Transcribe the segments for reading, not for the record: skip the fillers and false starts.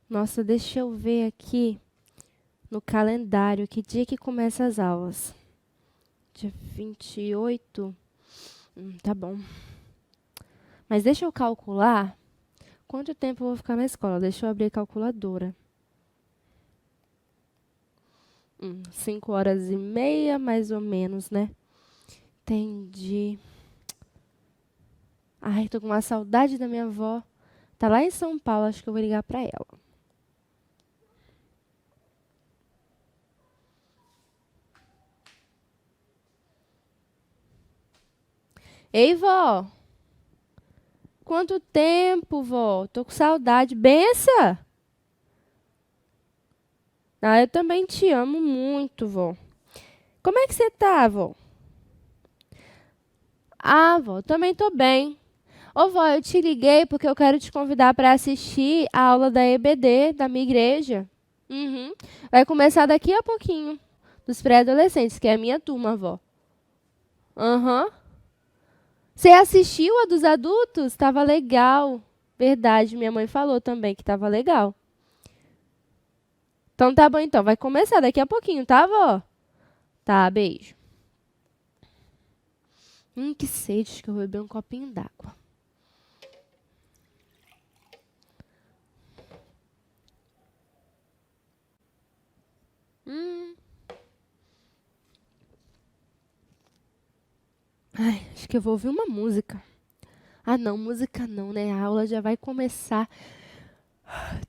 Nossa, deixa eu ver aqui no calendário que dia que começa as aulas. Dia 28? Tá bom. Mas deixa eu calcular quanto tempo eu vou ficar na escola. Deixa eu abrir a calculadora. 5 horas e meia, mais ou menos, né? Entendi. Ai, tô com uma saudade da minha avó. Tá lá em São Paulo, acho que eu vou ligar pra ela. Ei, vó! Quanto tempo, vó? Tô com saudade. Bença! Ah, eu também te amo muito, vó. Como é que você tá, vó? Ah, vó, também tô bem. Ô, vó, eu te liguei porque eu quero te convidar para assistir a aula da EBD da minha igreja. Uhum. Vai começar daqui a pouquinho, dos pré-adolescentes, que é a minha turma, vó. Aham. Você assistiu a dos adultos? Tava legal. Verdade, minha mãe falou também que tava legal. Então tá bom, então. Vai começar daqui a pouquinho, tá, vó? Tá, beijo. Que sede, acho que eu vou beber um copinho d'água. Hum. Ai, acho que eu vou ouvir uma música. Ah, não, música não, né? A aula já vai começar.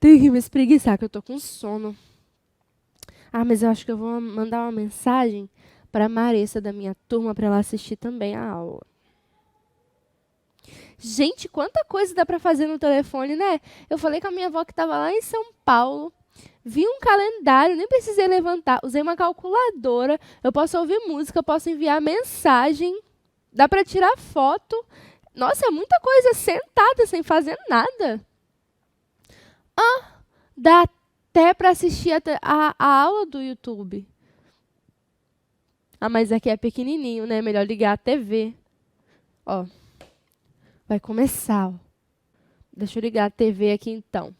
Tenho que me espreguiçar, que eu tô com sono. Ah, mas eu acho que eu vou mandar uma mensagem para a Marissa da minha turma para ela assistir também a aula. Gente, quanta coisa dá para fazer no telefone, né? Eu falei com a minha avó que estava lá em São Paulo. Vi um calendário, nem precisei levantar. Usei uma calculadora. Eu posso ouvir música, eu posso enviar mensagem. Dá para tirar foto. Nossa, é muita coisa sentada sem fazer nada. Dá até para assistir a aula do YouTube. Ah, mas aqui é pequenininho, né? Melhor ligar a TV. Ó, vai começar, ó. Deixa eu ligar a TV aqui então.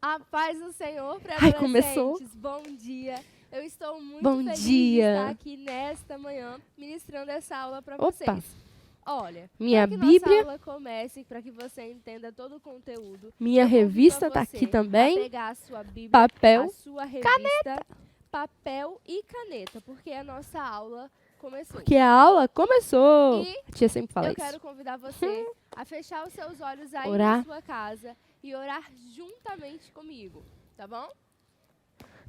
A paz do Senhor para Ai, começou. adolescentes. Bom dia. Eu estou muito Bom feliz de dia. estar aqui nesta manhã ministrando essa aula para Opa. vocês. Olha, Minha para que nossa Bíblia. aula comece, para que você entenda todo o conteúdo, Minha eu convido revista a tá você aqui a também. pegar a sua Bíblia, Papel. a sua revista, papel e caneta, porque a nossa aula começou. Porque a aula começou. E A tia sempre fala eu isso. quero convidar você a fechar os seus olhos aí Orar. na sua casa e orar juntamente comigo, tá bom?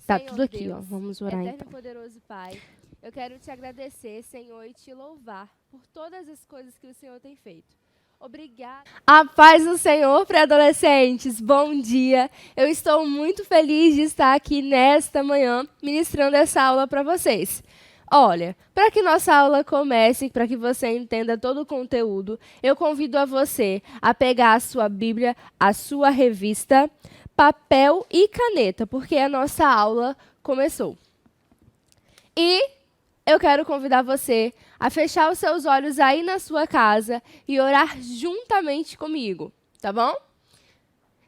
Tá Senhor tudo aqui, Deus, ó. Vamos orar eterno então. e poderoso Pai, eu quero te agradecer, Senhor, e te louvar por todas as coisas que o Senhor tem feito. Obrigada. A paz do Senhor para adolescentes. Bom dia. Eu estou muito feliz de estar aqui nesta manhã ministrando essa aula para vocês. Olha, para que nossa aula comece, para que você entenda todo o conteúdo, eu convido a você a pegar a sua Bíblia, a sua revista, papel e caneta, porque a nossa aula começou. E eu quero convidar você a fechar os seus olhos aí na sua casa e orar juntamente comigo, tá bom?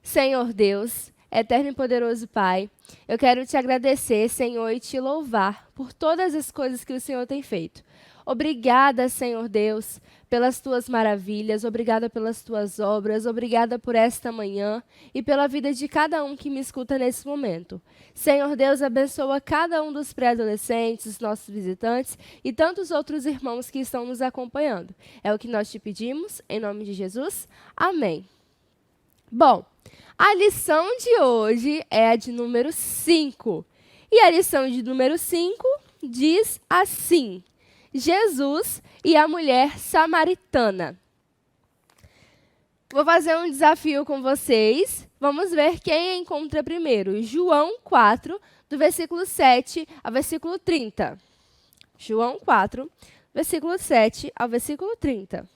Senhor Deus, eterno e poderoso Pai, eu quero te agradecer, Senhor, e te louvar por todas as coisas que o Senhor tem feito. Obrigada, Senhor Deus, pelas tuas maravilhas, obrigada pelas tuas obras, obrigada por esta manhã e pela vida de cada um que me escuta nesse momento. Senhor Deus, abençoa cada um dos pré-adolescentes, os nossos visitantes e tantos outros irmãos que estão nos acompanhando. É o que nós te pedimos, em nome de Jesus. Amém. Bom, a lição de hoje é a de número 5. E a lição de número 5 diz assim: Jesus e a mulher samaritana. Vou fazer um desafio com vocês. Vamos ver quem encontra primeiro. João 4, do versículo 7 ao versículo 30. João 4, versículo 7 ao versículo 30.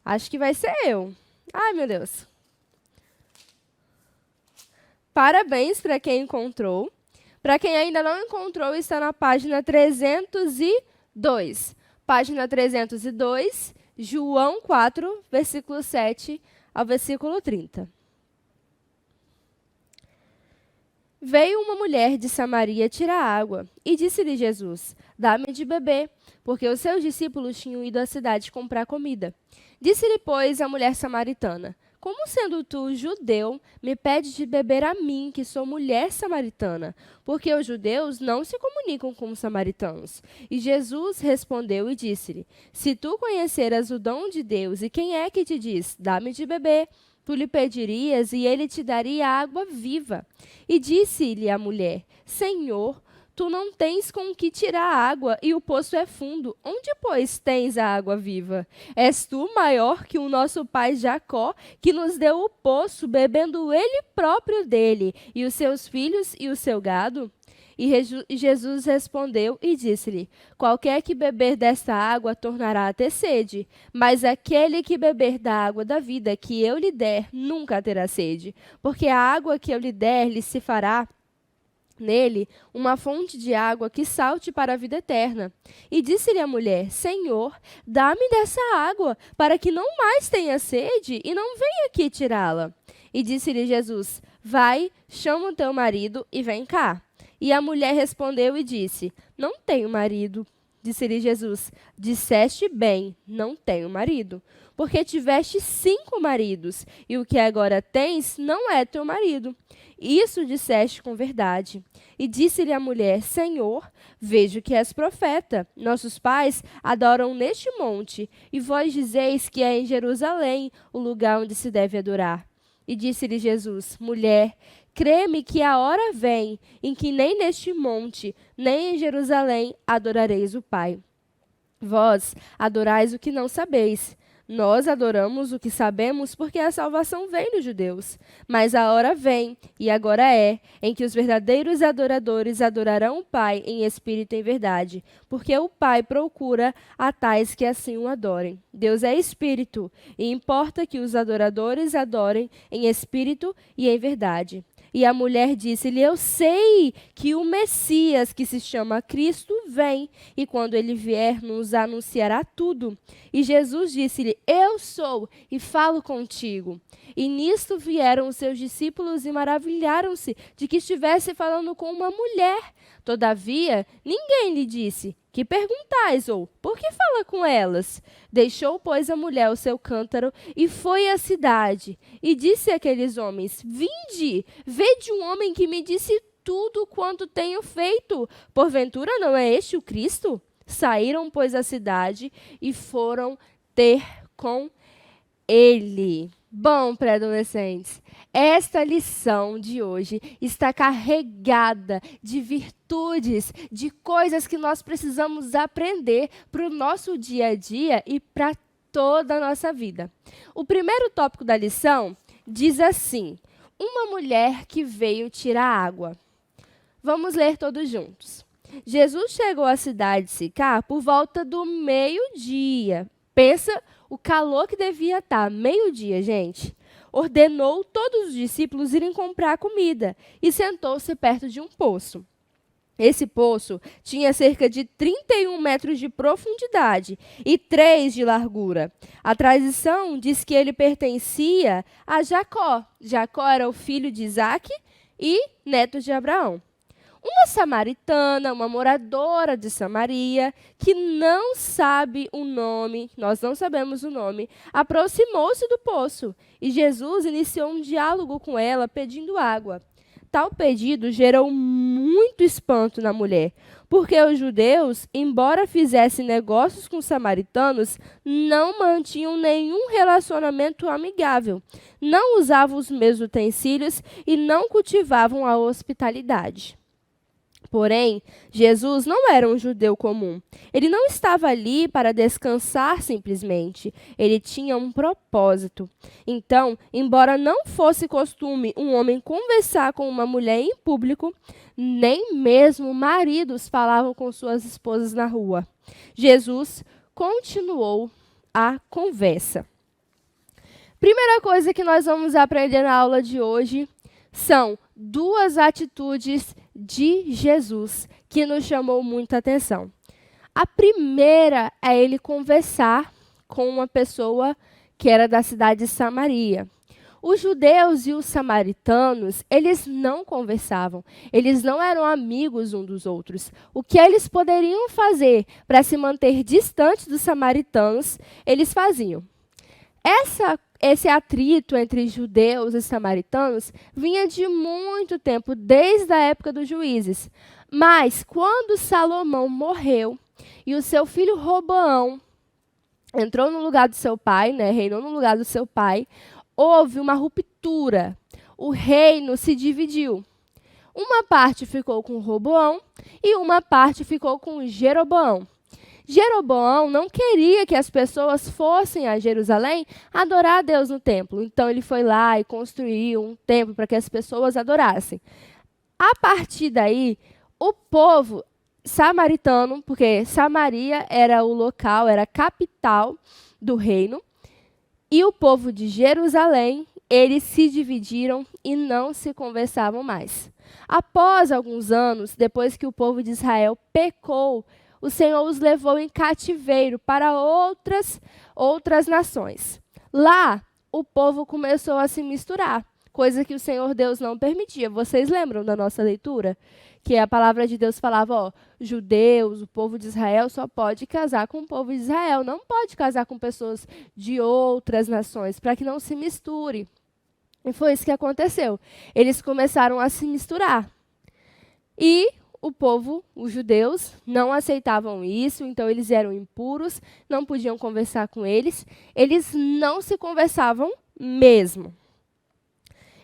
Acho que vai ser eu. Ai, meu Deus. Parabéns para quem encontrou. Para quem ainda não encontrou, está na página 302. Página 302, João 4, versículo 7 ao versículo 30. Veio uma mulher de Samaria tirar água, e disse-lhe Jesus: dá-me de beber, porque os seus discípulos tinham ido à cidade comprar comida. Disse-lhe, pois, a mulher samaritana: como sendo tu judeu, me pedes de beber a mim, que sou mulher samaritana? Porque os judeus não se comunicam com os samaritanos. E Jesus respondeu e disse-lhe: se tu conheceras o dom de Deus, e quem é que te diz: dá-me de beber, tu lhe pedirias, e ele te daria água viva. E disse-lhe a mulher: Senhor, tu não tens com que tirar água, e o poço é fundo. Onde, pois, tens a água viva? És tu maior que o nosso pai Jacó, que nos deu o poço, bebendo ele próprio dele, e os seus filhos e o seu gado? E Jesus respondeu e disse-lhe: qualquer que beber desta água tornará a ter sede, mas aquele que beber da água da vida que eu lhe der nunca terá sede, porque a água que eu lhe der lhe se fará nele uma fonte de água que salte para a vida eterna. E disse-lhe a mulher: Senhor, dá-me dessa água, para que não mais tenha sede e não venha aqui tirá-la. E disse-lhe Jesus: vai, chama o teu marido e vem cá. E a mulher respondeu e disse: não tenho marido. Disse-lhe Jesus: disseste bem, não tenho marido, porque tiveste 5 maridos, e o que agora tens não é teu marido. Isso disseste com verdade. E disse-lhe a mulher: Senhor, vejo que és profeta. Nossos pais adoram neste monte, e vós dizeis que é em Jerusalém o lugar onde se deve adorar. E disse-lhe Jesus: mulher, crê-me que a hora vem em que nem neste monte, nem em Jerusalém adorareis o Pai. Vós adorais o que não sabeis. Nós adoramos o que sabemos, porque a salvação vem dos judeus. Mas a hora vem, e agora é, em que os verdadeiros adoradores adorarão o Pai em espírito e em verdade, porque o Pai procura a tais que assim o adorem. Deus é espírito, e importa que os adoradores adorem em espírito e em verdade. E a mulher disse-lhe: eu sei que o Messias, que se chama Cristo, vem, e quando ele vier, nos anunciará tudo. E Jesus disse-lhe: eu sou, e falo contigo. E nisto vieram os seus discípulos e maravilharam-se de que estivesse falando com uma mulher. Todavia, ninguém lhe disse: que perguntais? Ou, por que fala com elas? Deixou, pois, a mulher o seu cântaro e foi à cidade. E disse àqueles homens: vinde, vede um homem que me disse tudo quanto tenho feito. Porventura não é este o Cristo? Saíram, pois, à cidade e foram ter com ele. Bom, pré-adolescentes, esta lição de hoje está carregada de virtudes, de coisas que nós precisamos aprender para o nosso dia a dia e para toda a nossa vida. O primeiro tópico da lição diz assim: uma mulher que veio tirar água. Vamos ler todos juntos. Jesus chegou à cidade de Sicar por volta do meio-dia. Pensa o calor que devia estar, meio-dia, gente. Ordenou todos os discípulos irem comprar comida e sentou-se perto de um poço. Esse poço tinha cerca de 31 metros de profundidade e 3 de largura. A tradição diz que ele pertencia a Jacó. Jacó era o filho de Isaque e neto de Abraão. Uma samaritana, uma moradora de Samaria, que não sabe o nome, nós não sabemos o nome, aproximou-se do poço e Jesus iniciou um diálogo com ela pedindo água. Tal pedido gerou muito espanto na mulher, porque os judeus, embora fizessem negócios com os samaritanos, não mantinham nenhum relacionamento amigável, não usavam os mesmos utensílios e não cultivavam a hospitalidade. Porém, Jesus não era um judeu comum. Ele não estava ali para descansar simplesmente. Ele tinha um propósito. Então, embora não fosse costume um homem conversar com uma mulher em público, nem mesmo maridos falavam com suas esposas na rua. Jesus continuou a conversa. Primeira coisa que nós vamos aprender na aula de hoje são 2 atitudes de Jesus que nos chamou muita atenção. A primeira é ele conversar com uma pessoa que era da cidade de Samaria. Os judeus e os samaritanos, eles não conversavam, eles não eram amigos uns dos outros. O que eles poderiam fazer para se manter distantes dos samaritanos, eles faziam. Esse atrito entre judeus e samaritanos vinha de muito tempo, desde a época dos juízes. Mas, quando Salomão morreu e o seu filho Roboão entrou no lugar do seu pai, reinou no lugar do seu pai, houve uma ruptura. O reino se dividiu. Uma parte ficou com Roboão e uma parte ficou com Jeroboão. Jeroboão não queria que as pessoas fossem a Jerusalém adorar a Deus no templo. Então, ele foi lá e construiu um templo para que as pessoas adorassem. A partir daí, o povo samaritano, porque Samaria era o local, era a capital do reino, e o povo de Jerusalém, eles se dividiram e não se conversavam mais. Após alguns anos, depois que o povo de Israel pecou, o Senhor os levou em cativeiro para outras nações. Lá, o povo começou a se misturar, coisa que o Senhor Deus não permitia. Vocês lembram da nossa leitura? Que a palavra de Deus falava, judeus, o povo de Israel só pode casar com o povo de Israel, não pode casar com pessoas de outras nações, para que não se misture. E foi isso que aconteceu. Eles começaram a se misturar. E o povo, os judeus, não aceitavam isso, então eles eram impuros, não podiam conversar com eles não se conversavam mesmo.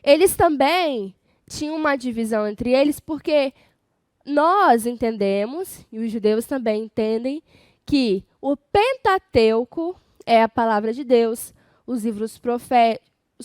Eles também tinham uma divisão entre eles, porque nós entendemos, e os judeus também entendem, que o Pentateuco é a palavra de Deus, os livros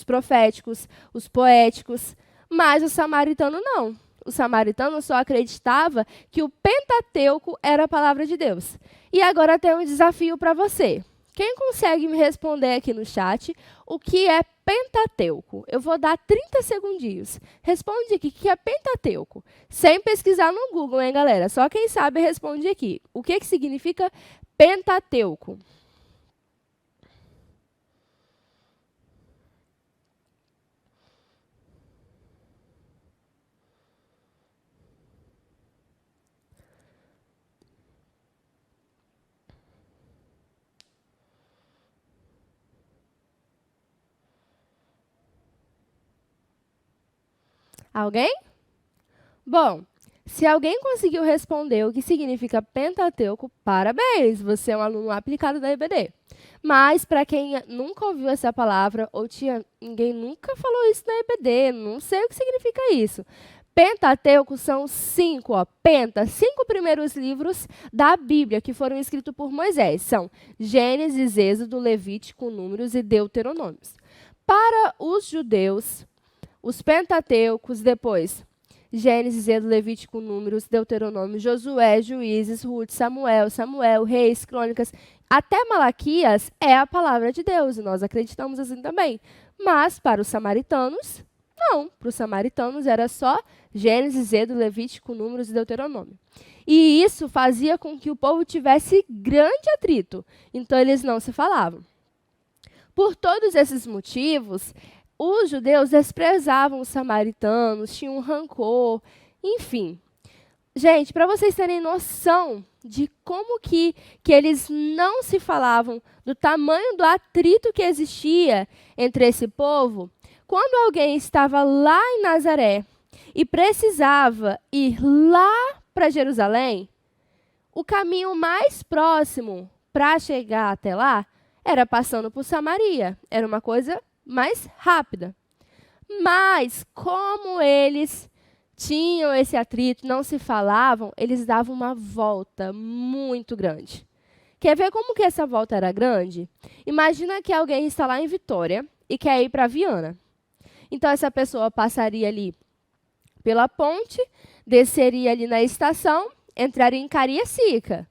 proféticos, os poéticos, mas o samaritano não. O samaritano só acreditava que o Pentateuco era a palavra de Deus. E agora tem um desafio para você. Quem consegue me responder aqui no chat o que é Pentateuco? Eu vou dar 30 segundinhos. Responde aqui o que é Pentateuco. Sem pesquisar no Google, hein, galera? Só quem sabe responde aqui. O que significa Pentateuco? Alguém? Bom, se alguém conseguiu responder o que significa Pentateuco, parabéns, você é um aluno aplicado da EBD. Mas, para quem nunca ouviu essa palavra, ou ninguém nunca falou isso na EBD, não sei o que significa isso. Pentateuco são 5 primeiros livros da Bíblia que foram escritos por Moisés. São Gênesis, Êxodo, Levítico, Números e Deuteronômios. Para os judeus, os Pentateucos, depois, Gênesis, Êxodo, Levítico, Números, Deuteronômio, Josué, Juízes, Ruth, Samuel, Reis, Crônicas, até Malaquias é a palavra de Deus, e nós acreditamos assim também. Mas, para os samaritanos, não. Para os samaritanos era só Gênesis, Êxodo, Levítico, Números e Deuteronômio. E isso fazia com que o povo tivesse grande atrito, então eles não se falavam. Por todos esses motivos, os judeus desprezavam os samaritanos, tinham um rancor, enfim. Gente, para vocês terem noção de como que eles não se falavam, do tamanho do atrito que existia entre esse povo, quando alguém estava lá em Nazaré e precisava ir lá para Jerusalém, o caminho mais próximo para chegar até lá era passando por Samaria. Era uma coisa mais rápida. Mas, como eles tinham esse atrito, não se falavam, eles davam uma volta muito grande. Quer ver como que essa volta era grande? Imagina que alguém está lá em Vitória e quer ir para Viana. Então, essa pessoa passaria ali pela ponte, desceria ali na estação, entraria em Cariacica.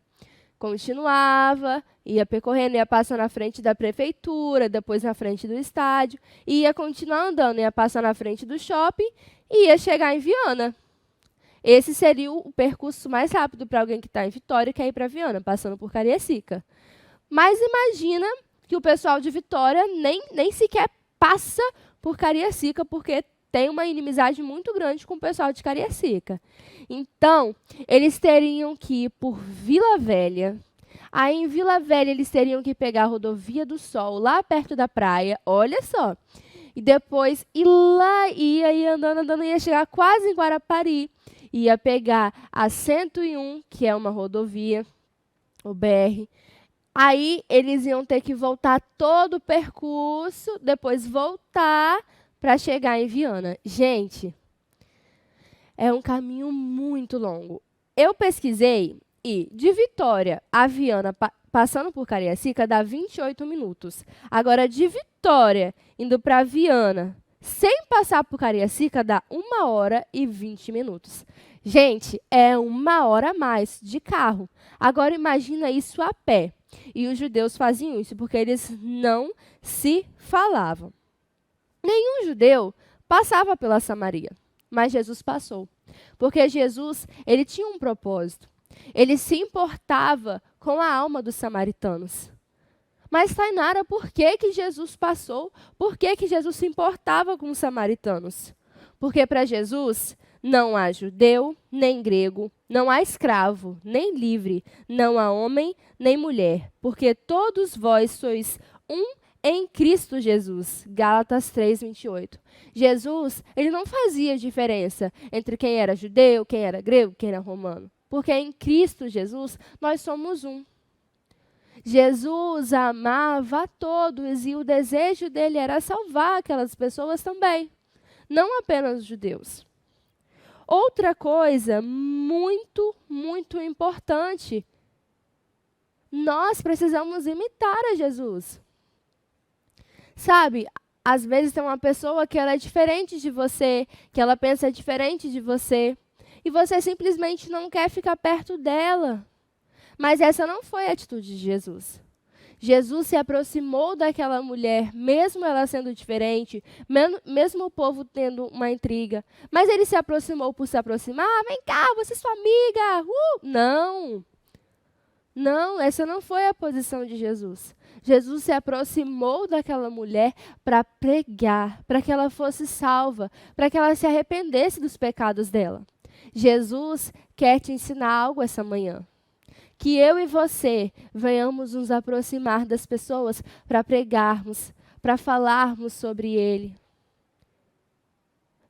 Continuava, ia percorrendo, ia passar na frente da prefeitura, depois na frente do estádio, ia continuar andando, ia passar na frente do shopping e ia chegar em Viana. Esse seria o percurso mais rápido para alguém que está em Vitória e quer ir para Viana, passando por Cariacica. Mas imagina que o pessoal de Vitória nem sequer passa por Cariacica, porque tem uma inimizade muito grande com o pessoal de Cariacica. Então, eles teriam que ir por Vila Velha. Aí, em Vila Velha, eles teriam que pegar a Rodovia do Sol, lá perto da praia. Olha só. E depois, ir lá, ia andando, ia chegar quase em Guarapari. Ia pegar a 101, que é uma rodovia, o BR. Aí, eles iam ter que voltar todo o percurso, depois voltar para chegar em Viana. Gente, é um caminho muito longo. Eu pesquisei e de Vitória a Viana, passando por Cariacica, dá 28 minutos. Agora, de Vitória indo para Viana, sem passar por Cariacica, dá 1 hora e 20 minutos. Gente, é 1 hora a mais de carro. Agora, imagina isso a pé. E os judeus faziam isso porque eles não se falavam. Nenhum judeu passava pela Samaria, mas Jesus passou. Porque Jesus, ele tinha um propósito. Ele se importava com a alma dos samaritanos. Mas, Tainara, por que Jesus passou? Por que Jesus se importava com os samaritanos? Porque para Jesus não há judeu, nem grego, não há escravo, nem livre, não há homem, nem mulher, porque todos vós sois um em Cristo Jesus. Gálatas 3:28. Jesus, ele não fazia diferença entre quem era judeu, quem era grego, quem era romano. Porque em Cristo Jesus, nós somos um. Jesus amava a todos e o desejo dele era salvar aquelas pessoas também, não apenas os judeus. Outra coisa muito, muito importante, nós precisamos imitar a Jesus. Sabe, às vezes tem uma pessoa que ela é diferente de você, que ela pensa diferente de você, e você simplesmente não quer ficar perto dela. Mas essa não foi a atitude de Jesus. Jesus se aproximou daquela mulher, mesmo ela sendo diferente, mesmo o povo tendo uma intriga. Mas ele se aproximou por se aproximar. Vem cá, você é sua amiga. Não. Não, essa não foi a posição de Jesus. Jesus se aproximou daquela mulher para pregar, para que ela fosse salva, para que ela se arrependesse dos pecados dela. Jesus quer te ensinar algo essa manhã. Que eu e você venhamos nos aproximar das pessoas para pregarmos, para falarmos sobre Ele.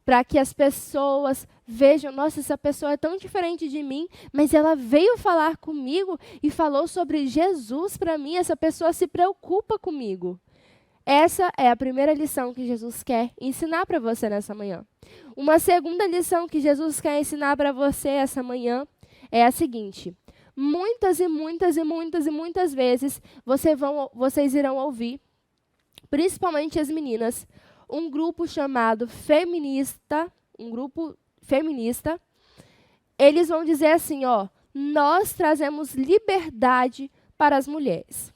Para que as pessoas vejam, nossa, essa pessoa é tão diferente de mim, mas ela veio falar comigo e falou sobre Jesus para mim, essa pessoa se preocupa comigo. Essa é a primeira lição que Jesus quer ensinar para você nessa manhã. Uma segunda lição que Jesus quer ensinar para você essa manhã é a seguinte: muitas vezes vocês irão ouvir, principalmente as meninas, um grupo chamado feminista, eles vão dizer assim, nós trazemos liberdade para as mulheres.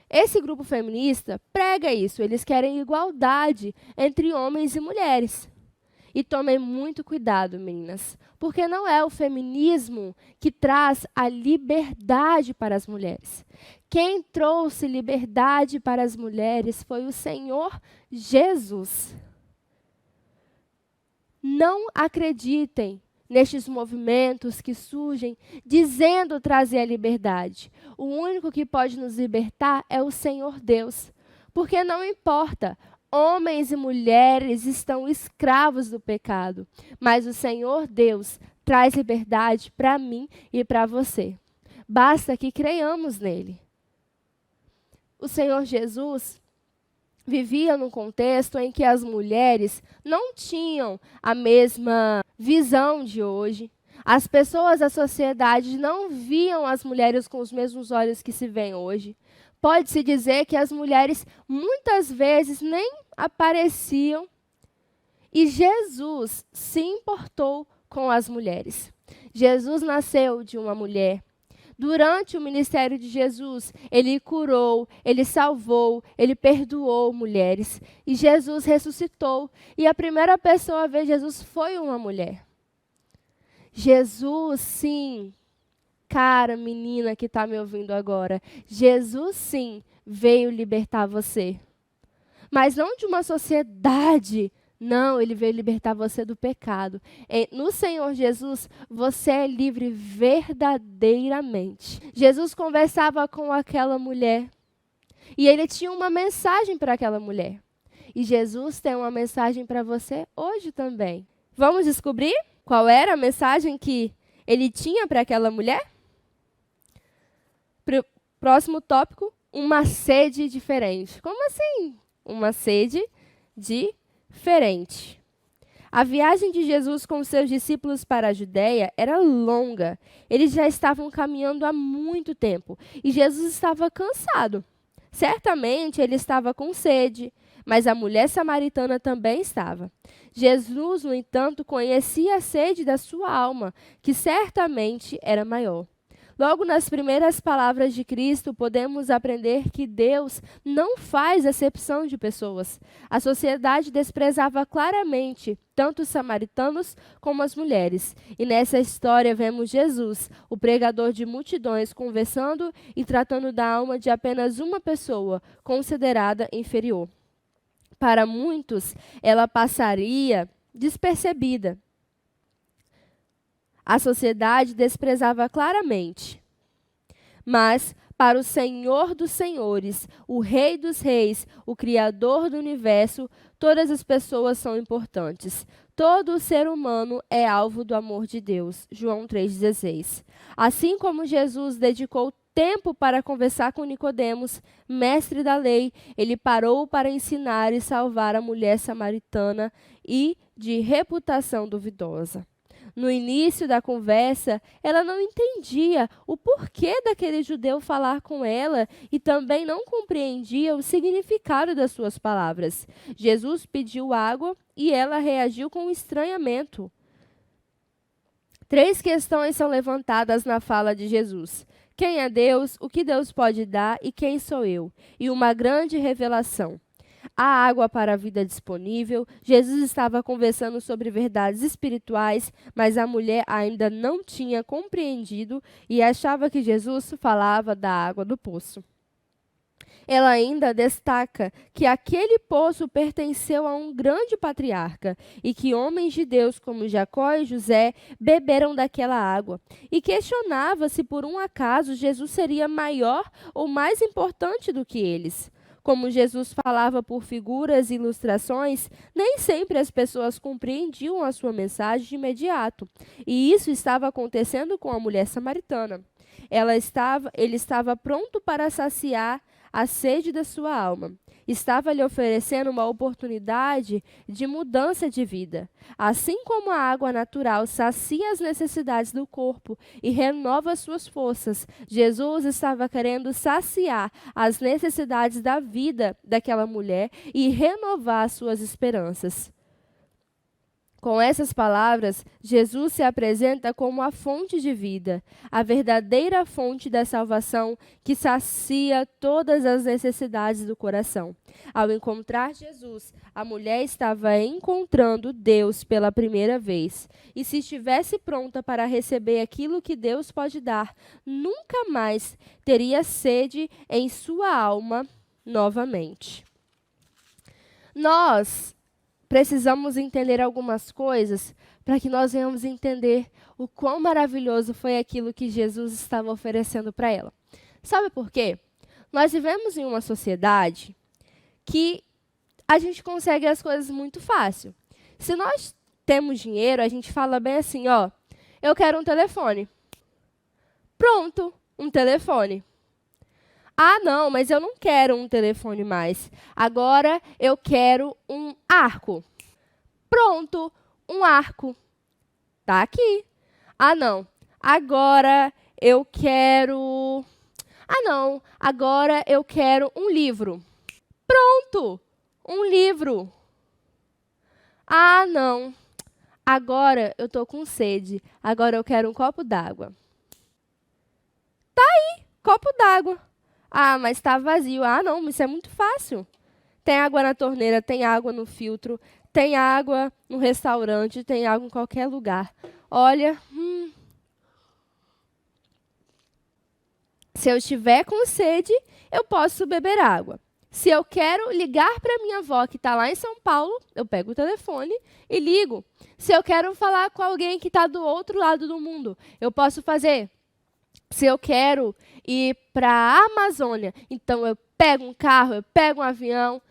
Esse grupo feminista prega isso, eles querem igualdade entre homens e mulheres. E tomem muito cuidado, meninas, porque não é o feminismo que traz a liberdade para as mulheres. Quem trouxe liberdade para as mulheres foi o Senhor Jesus. Não acreditem nestes movimentos que surgem dizendo trazer a liberdade. O único que pode nos libertar é o Senhor Deus, porque não importa. Homens e mulheres estão escravos do pecado, mas o Senhor Deus traz liberdade para mim e para você. Basta que creiamos nele. O Senhor Jesus vivia num contexto em que as mulheres não tinham a mesma visão de hoje. As pessoas da sociedade não viam as mulheres com os mesmos olhos que se veem hoje. Pode-se dizer que as mulheres muitas vezes nem apareciam e Jesus se importou com as mulheres. Jesus nasceu de uma mulher. Durante o ministério de Jesus, ele curou, ele salvou, ele perdoou mulheres. E Jesus ressuscitou. E a primeira pessoa a ver Jesus foi uma mulher. Jesus, sim. Cara, menina que está me ouvindo agora, Jesus sim veio libertar você. mas não de uma sociedade. Não, ele veio libertar você do pecado. No Senhor Jesus, você é livre verdadeiramente. Jesus conversava com aquela mulher e ele tinha uma mensagem para aquela mulher. E Jesus tem uma mensagem para você hoje também. Vamos descobrir qual era a mensagem que ele tinha para aquela mulher? Próximo tópico, uma sede diferente. Como assim? Uma sede diferente. A viagem de Jesus com seus discípulos para a Judéia era longa. Eles já estavam caminhando há muito tempo e Jesus estava cansado. Certamente ele estava com sede, mas a mulher samaritana também estava. Jesus, no entanto, conhecia a sede da sua alma, que certamente era maior. Logo nas primeiras palavras de Cristo, podemos aprender que Deus não faz acepção de pessoas. A sociedade desprezava claramente tanto os samaritanos como as mulheres. E nessa história vemos Jesus, o pregador de multidões, conversando e tratando da alma de apenas uma pessoa, considerada inferior. Para muitos, ela passaria despercebida. A sociedade desprezava claramente. Mas, para o Senhor dos Senhores, o Rei dos Reis, o Criador do Universo, todas as pessoas são importantes. Todo o ser humano é alvo do amor de Deus. João 3,16. Assim como Jesus dedicou tempo para conversar com Nicodemos, mestre da lei, ele parou para ensinar e salvar a mulher samaritana e de reputação duvidosa. No início da conversa, ela não entendia o porquê daquele judeu falar com ela e também não compreendia o significado das suas palavras. Jesus pediu água e ela reagiu com estranhamento. 3 questões são levantadas na fala de Jesus. Quem é Deus? O que Deus pode dar? E quem sou eu? E uma grande revelação. Há água para a vida disponível. Jesus estava conversando sobre verdades espirituais, mas a mulher ainda não tinha compreendido e achava que Jesus falava da água do poço. Ela ainda destaca que aquele poço pertenceu a um grande patriarca e que homens de Deus como Jacó e José beberam daquela água. E questionava se por um acaso Jesus seria maior ou mais importante do que eles. Como Jesus falava por figuras e ilustrações, nem sempre as pessoas compreendiam a sua mensagem de imediato. E isso estava acontecendo com a mulher samaritana. Ele estava pronto para saciar a sede da sua alma. Estava lhe oferecendo uma oportunidade de mudança de vida. Assim como a água natural sacia as necessidades do corpo e renova suas forças, Jesus estava querendo saciar as necessidades da vida daquela mulher e renovar suas esperanças. Com essas palavras, Jesus se apresenta como a fonte de vida, a verdadeira fonte da salvação que sacia todas as necessidades do coração. Ao encontrar Jesus, a mulher estava encontrando Deus pela primeira vez. E se estivesse pronta para receber aquilo que Deus pode dar, nunca mais teria sede em sua alma novamente. Nós precisamos entender algumas coisas para que nós venhamos entender o quão maravilhoso foi aquilo que Jesus estava oferecendo para ela. Sabe por quê? Nós vivemos em uma sociedade que a gente consegue as coisas muito fácil. Se nós temos dinheiro, a gente fala bem assim, ó, eu quero um telefone. Pronto, um telefone. Ah, não, mas eu não quero um telefone mais. Agora eu quero um arco. Pronto, um arco. Tá aqui. Ah, não. Agora eu quero... Ah, não. Agora eu quero um livro. Pronto, um livro. Ah, não. Agora eu tô com sede. Agora eu quero um copo d'água. Tá aí, copo d'água. Ah, mas está vazio. Ah, não, isso é muito fácil. Tem água na torneira, tem água no filtro, tem água no restaurante, tem água em qualquer lugar. Olha, se eu estiver com sede, eu posso beber água. Se eu quero ligar para minha avó que está lá em São Paulo, eu pego o telefone e ligo. Se eu quero falar com alguém que está do outro lado do mundo, eu posso fazer. Se eu quero ir para a Amazônia, então eu pego um carro, eu pego um avião,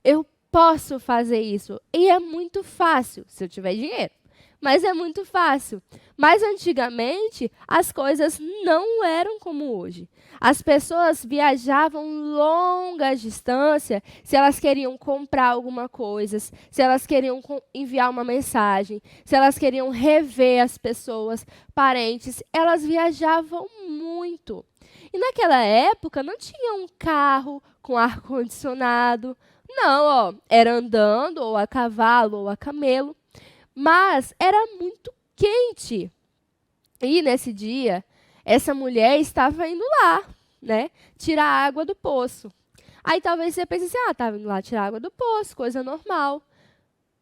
eu posso fazer isso. E é muito fácil, se eu tiver dinheiro. Mas é muito fácil. Mas antigamente, as coisas não eram como hoje. As pessoas viajavam longas distâncias se elas queriam comprar alguma coisa, se elas queriam enviar uma mensagem, se elas queriam rever as pessoas, parentes. Elas viajavam muito. E naquela época não tinha um carro com ar-condicionado. Não, ó, era andando, ou a cavalo, ou a camelo. Mas era muito quente. E nesse dia, essa mulher estava indo lá, né, tirar água do poço. Aí talvez você pense assim, estava indo lá tirar água do poço, coisa normal.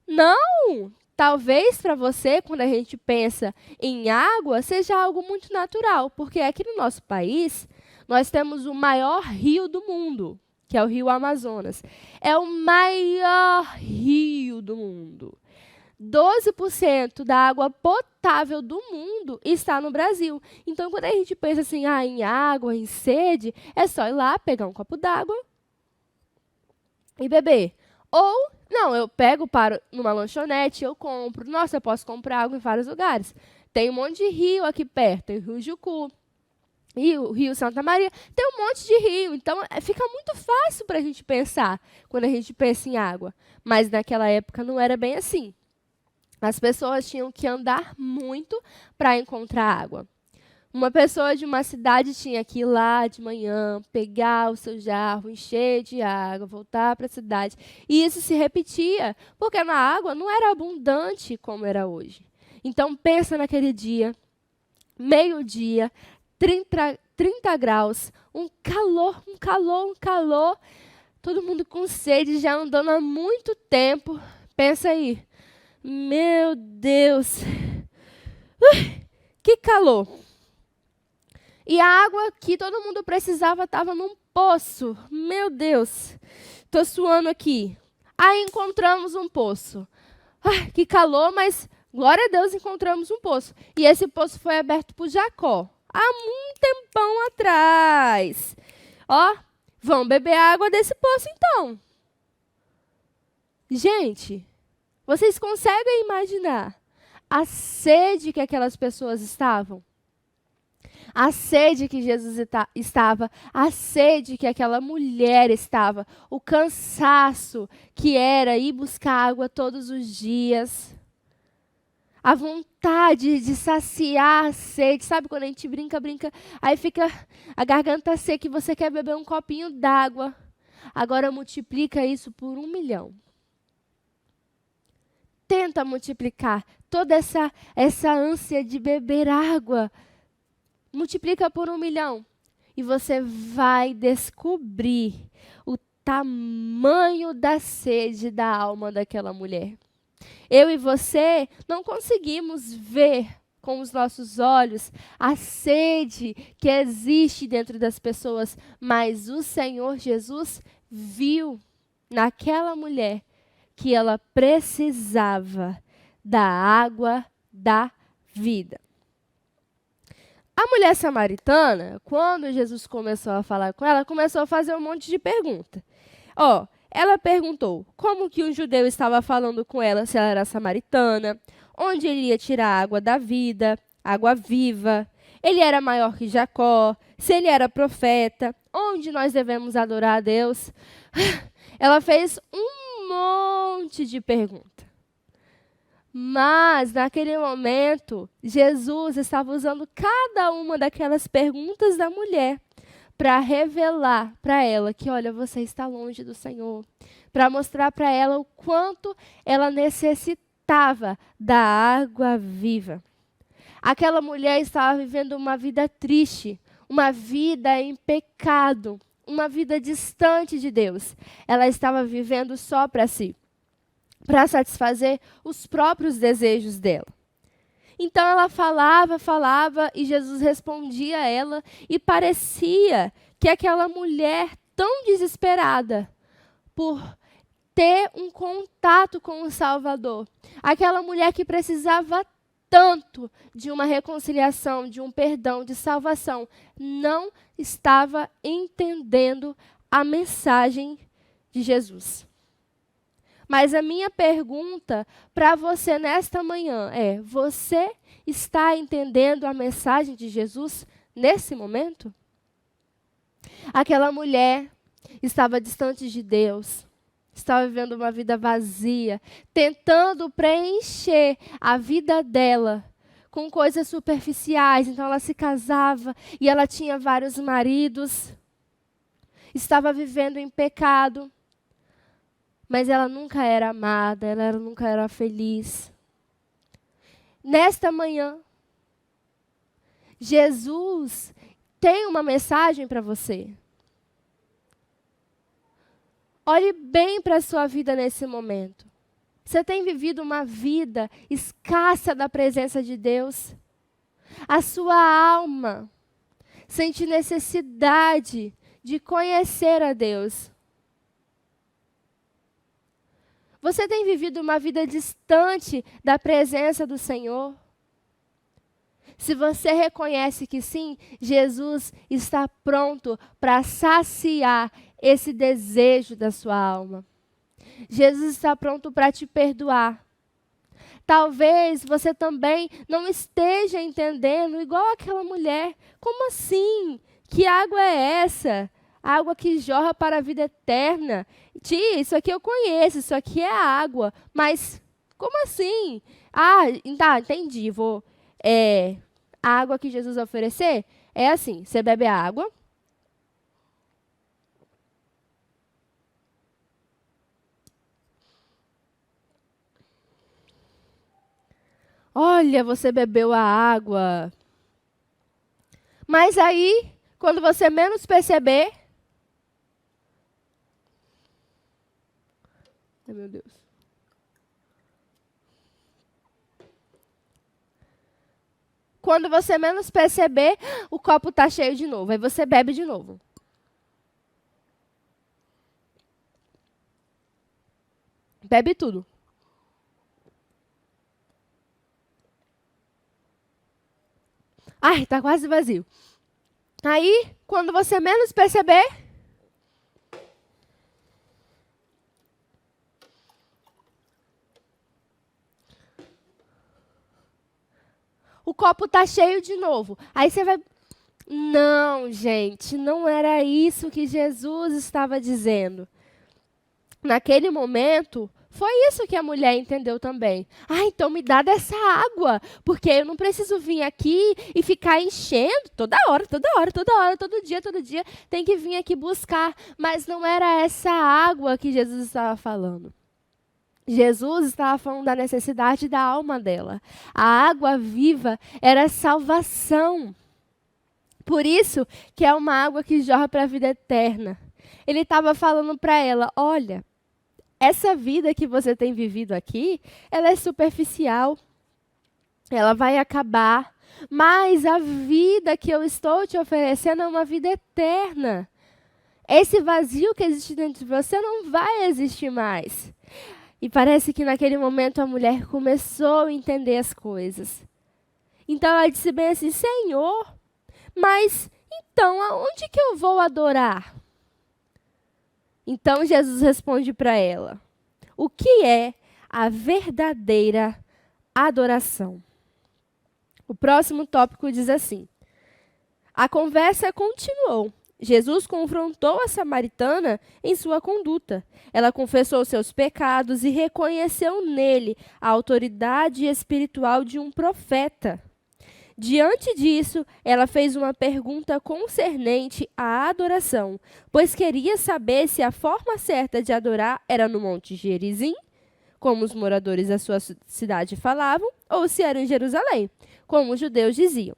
Não! Talvez para você, quando a gente pensa em água, seja algo muito natural, porque aqui no nosso país, nós temos o maior rio do mundo, que é o Rio Amazonas. É o maior rio do mundo. 12% da água potável do mundo está no Brasil. Então, quando a gente pensa assim, em água, em sede, é só ir lá, pegar um copo d'água e beber. Ou, não, eu pego, paro numa lanchonete, eu compro. Nossa, eu posso comprar água em vários lugares. Tem um monte de rio aqui perto, tem o Rio Jucu, e o Rio Santa Maria, tem um monte de rio. Então, fica muito fácil para a gente pensar, quando a gente pensa em água. Mas naquela época não era bem assim. As pessoas tinham que andar muito para encontrar água. Uma pessoa de uma cidade tinha que ir lá de manhã, pegar o seu jarro, encher de água, voltar para a cidade. E isso se repetia, porque a água não era abundante como era hoje. Então, pensa naquele dia, meio-dia, 30 graus, um calor. Todo mundo com sede, já andando há muito tempo. Pensa aí. Meu Deus, que calor. E a água que todo mundo precisava estava num poço. Meu Deus, estou suando aqui. Aí encontramos um poço. Que calor, mas glória a Deus encontramos um poço. E esse poço foi aberto por Jacó, há um tempão atrás. Ó, vão beber água desse poço então. Gente, vocês conseguem imaginar a sede que aquelas pessoas estavam? A sede que Jesus estava, a sede que aquela mulher estava, o cansaço que era ir buscar água todos os dias, a vontade de saciar a sede. Sabe quando a gente brinca, aí fica a garganta seca e você quer beber um copinho d'água. Agora multiplica isso por 1 milhão. Tenta multiplicar toda essa ânsia de beber água. Multiplica por 1 milhão. E você vai descobrir o tamanho da sede da alma daquela mulher. Eu e você não conseguimos ver com os nossos olhos a sede que existe dentro das pessoas, mas o Senhor Jesus viu naquela mulher que ela precisava da água da vida. A mulher samaritana, quando Jesus começou a falar com ela, começou a fazer um monte de perguntas. Ela perguntou como que um judeu estava falando com ela, se ela era samaritana, onde ele ia tirar a água da vida, água viva, ele era maior que Jacó, se ele era profeta, onde nós devemos adorar a Deus. Ela fez um monte de perguntas. Mas, naquele momento, Jesus estava usando cada uma daquelas perguntas da mulher para revelar para ela que, olha, você está longe do Senhor. Para mostrar para ela o quanto ela necessitava da água viva. Aquela mulher estava vivendo uma vida triste, uma vida em pecado, uma vida distante de Deus. Ela estava vivendo só para si, para satisfazer os próprios desejos dela. Então ela falava e Jesus respondia a ela e parecia que aquela mulher tão desesperada por ter um contato com o Salvador. Aquela mulher que precisava tanto de uma reconciliação, de um perdão, de salvação, não estava entendendo a mensagem de Jesus. Mas a minha pergunta para você nesta manhã é: você está entendendo a mensagem de Jesus nesse momento? Aquela mulher estava distante de Deus, estava vivendo uma vida vazia, tentando preencher a vida dela com coisas superficiais. Então ela se casava e ela tinha vários maridos, estava vivendo em pecado, mas ela nunca era amada, ela nunca era feliz. Nesta manhã, Jesus tem uma mensagem para você. Olhe bem para a sua vida nesse momento. Você tem vivido uma vida escassa da presença de Deus? A sua alma sente necessidade de conhecer a Deus? Você tem vivido uma vida distante da presença do Senhor? Se você reconhece que sim, Jesus está pronto para saciar esse desejo da sua alma. Jesus está pronto para te perdoar. Talvez você também não esteja entendendo, igual aquela mulher. Como assim? Que água é essa? Água que jorra para a vida eterna. Tia, isso aqui eu conheço, isso aqui é água. Mas como assim? Ah, tá, entendi. A água que Jesus vai oferecer é assim: você bebe a água. Olha, você bebeu a água. Mas aí, quando você menos perceber... Ai, meu Deus. Quando você menos perceber, o copo está cheio de novo. Aí você bebe de novo. Bebe tudo. Ai, está quase vazio. Aí, quando você menos perceber... o copo está cheio de novo. Aí você vai... Não, gente, não era isso que Jesus estava dizendo. Naquele momento, foi isso que a mulher entendeu também. Ah, então me dá dessa água, porque eu não preciso vir aqui e ficar enchendo toda hora, todo dia, tem que vir aqui buscar. Mas não era essa água que Jesus estava falando. Jesus estava falando da necessidade da alma dela. A água viva era salvação. Por isso que é uma água que jorra para a vida eterna. Ele estava falando para ela: olha, essa vida que você tem vivido aqui, ela é superficial. Ela vai acabar. Mas a vida que eu estou te oferecendo é uma vida eterna. Esse vazio que existe dentro de você não vai existir mais. E parece que naquele momento a mulher começou a entender as coisas. Então ela disse bem assim: Senhor, mas então aonde que eu vou adorar? Então Jesus responde para ela: o que é a verdadeira adoração? O próximo tópico diz assim: a conversa continuou. Jesus confrontou a samaritana em sua conduta. Ela confessou seus pecados e reconheceu nele a autoridade espiritual de um profeta. Diante disso, ela fez uma pergunta concernente à adoração, pois queria saber se a forma certa de adorar era no Monte Gerizim, como os moradores da sua cidade falavam, ou se era em Jerusalém, como os judeus diziam.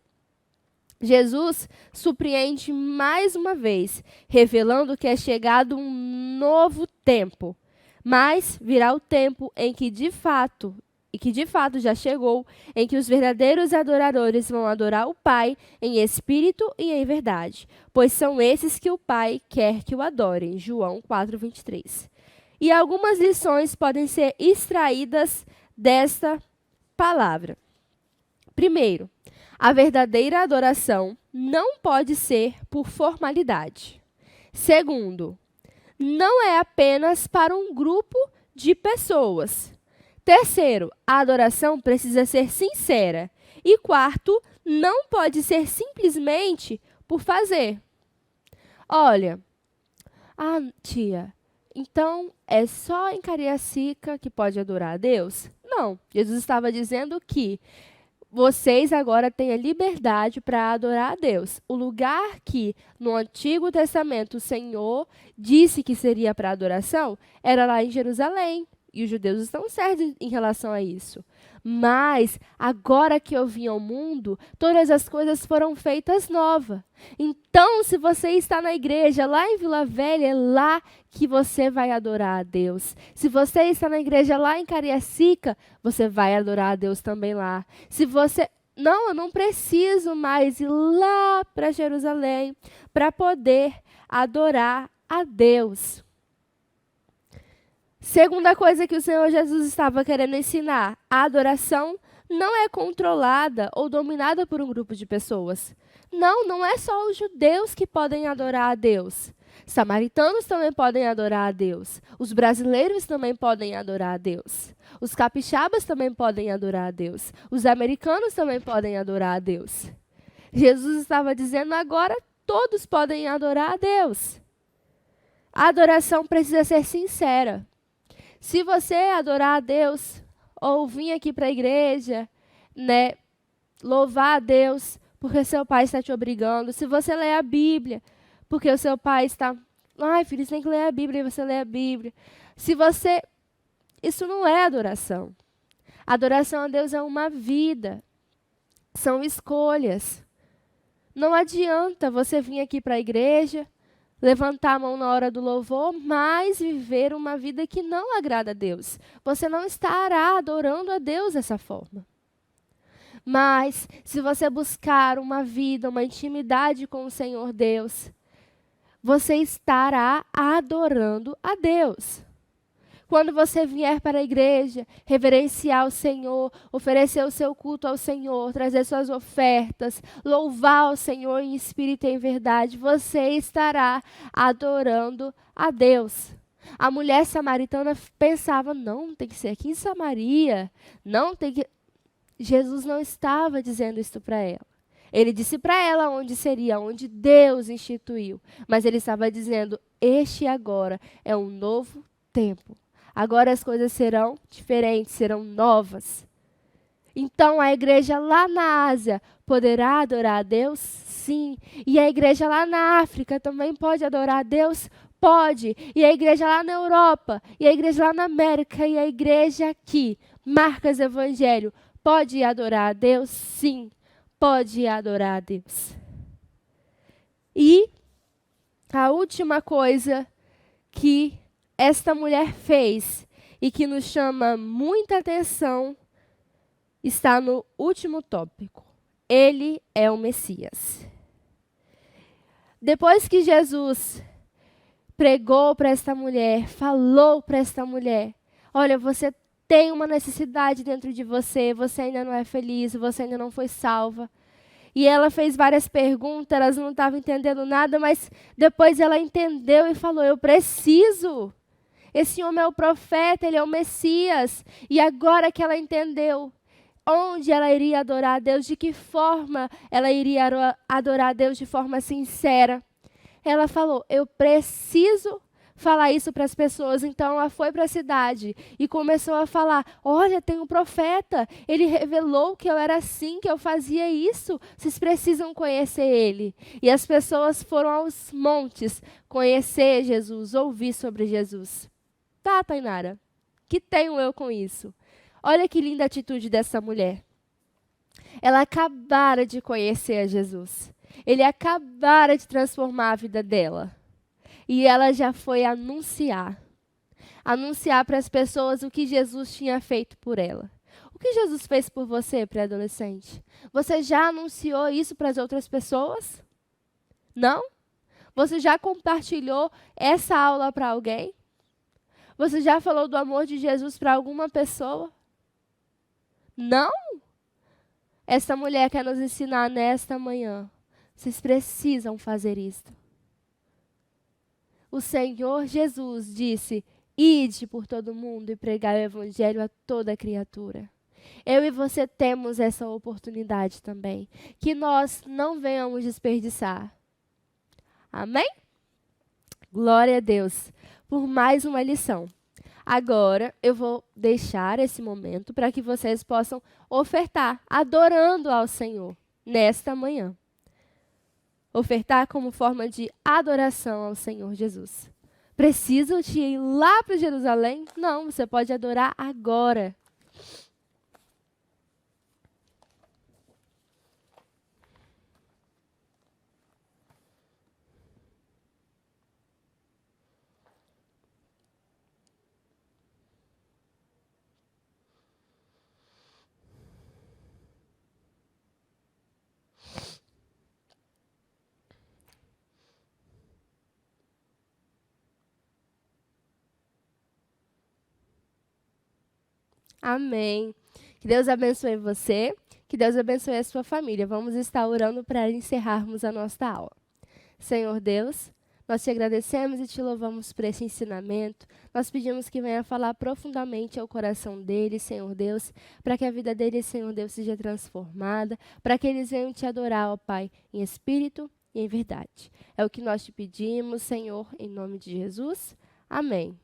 Jesus surpreende mais uma vez, revelando que é chegado um novo tempo. Mas virá o tempo em que, de fato, e que de fato já chegou, em que os verdadeiros adoradores vão adorar o Pai em espírito e em verdade, pois são esses que o Pai quer que o adorem. João 4:23. E algumas lições podem ser extraídas desta palavra. Primeiro, a verdadeira adoração não pode ser por formalidade. Segundo, não é apenas para um grupo de pessoas. Terceiro, a adoração precisa ser sincera. E quarto, não pode ser simplesmente por fazer. Olha, tia, então é só em Cariacica que pode adorar a Deus? Não, Jesus estava dizendo que vocês agora têm a liberdade para adorar a Deus. O lugar que no Antigo Testamento o Senhor disse que seria para adoração era lá em Jerusalém. E os judeus estão certos em relação a isso. Mas, agora que eu vim ao mundo, todas as coisas foram feitas novas. Então, se você está na igreja, lá em Vila Velha, é lá que você vai adorar a Deus. Se você está na igreja lá em Cariacica, você vai adorar a Deus também lá. Se você... Não, eu não preciso mais ir lá para Jerusalém para poder adorar a Deus. Segunda coisa que o Senhor Jesus estava querendo ensinar, a adoração não é controlada ou dominada por um grupo de pessoas. Não é só os judeus que podem adorar a Deus. Samaritanos também podem adorar a Deus. Os brasileiros também podem adorar a Deus. Os capixabas também podem adorar a Deus. Os americanos também podem adorar a Deus. Jesus estava dizendo agora, todos podem adorar a Deus. A adoração precisa ser sincera. Se você adorar a Deus, ou vir aqui para a igreja, né, louvar a Deus, porque seu pai está te obrigando, se você ler a Bíblia, porque o seu pai está, filho, você tem que ler a Bíblia, e você lê a Bíblia. Isso não é adoração. Adoração a Deus é uma vida, são escolhas. Não adianta você vir aqui para a igreja, levantar a mão na hora do louvor, mas viver uma vida que não agrada a Deus. Você não estará adorando a Deus dessa forma. Mas, se você buscar uma vida, uma intimidade com o Senhor Deus, você estará adorando a Deus. Quando você vier para a igreja, reverenciar o Senhor, oferecer o seu culto ao Senhor, trazer suas ofertas, louvar o Senhor em espírito e em verdade, você estará adorando a Deus. A mulher samaritana pensava, não, tem que ser aqui em Samaria, não tem que... Jesus não estava dizendo isso para ela. Ele disse para ela onde seria, onde Deus instituiu. Mas ele estava dizendo, este agora é um novo tempo. Agora as coisas serão diferentes, serão novas. Então, a igreja lá na Ásia poderá adorar a Deus? Sim. E a igreja lá na África também pode adorar a Deus? Pode. E a igreja lá na Europa, e a igreja lá na América, e a igreja aqui, Marcas Evangelho, pode adorar a Deus? Sim. Pode adorar a Deus. E a última coisa que esta mulher fez e que nos chama muita atenção está no último tópico. Ele é o Messias. Depois que Jesus pregou para esta mulher, falou para esta mulher, olha, você tem uma necessidade dentro de você, você ainda não é feliz, você ainda não foi salva. E ela fez várias perguntas, elas não estavam entendendo nada, mas depois ela entendeu e falou, eu preciso. Esse homem é o profeta, ele é o Messias. E agora que ela entendeu onde ela iria adorar a Deus, de que forma ela iria adorar a Deus de forma sincera, ela falou, eu preciso falar isso para as pessoas. Então ela foi para a cidade e começou a falar, olha, tem um profeta, ele revelou que eu era assim, que eu fazia isso, vocês precisam conhecer ele. E as pessoas foram aos montes conhecer Jesus, ouvir sobre Jesus. Tá, Tainara, que tenho eu com isso? Olha que linda atitude dessa mulher. Ela acabara de conhecer a Jesus. Ele acabara de transformar a vida dela. E ela já foi anunciar para as pessoas o que Jesus tinha feito por ela. O que Jesus fez por você, pré-adolescente? Você já anunciou isso para as outras pessoas? Não? Você já compartilhou essa aula para alguém? Você já falou do amor de Jesus para alguma pessoa? Não? Essa mulher quer nos ensinar nesta manhã. Vocês precisam fazer isto. O Senhor Jesus disse: ide por todo mundo e pregai o evangelho a toda criatura. Eu e você temos essa oportunidade também, que nós não venhamos desperdiçar. Amém? Glória a Deus por mais uma lição. Agora eu vou deixar esse momento para que vocês possam ofertar, adorando ao Senhor nesta manhã. Ofertar como forma de adoração ao Senhor Jesus. Precisam te ir lá para Jerusalém? Não, você pode adorar agora. Amém. Que Deus abençoe você, que Deus abençoe a sua família. Vamos estar orando para encerrarmos a nossa aula. Senhor Deus, nós te agradecemos e te louvamos por esse ensinamento. Nós pedimos que venha falar profundamente ao coração deles, Senhor Deus, para que a vida deles, Senhor Deus, seja transformada, para que eles venham te adorar, ó Pai, em espírito e em verdade. É o que nós te pedimos, Senhor, em nome de Jesus. Amém.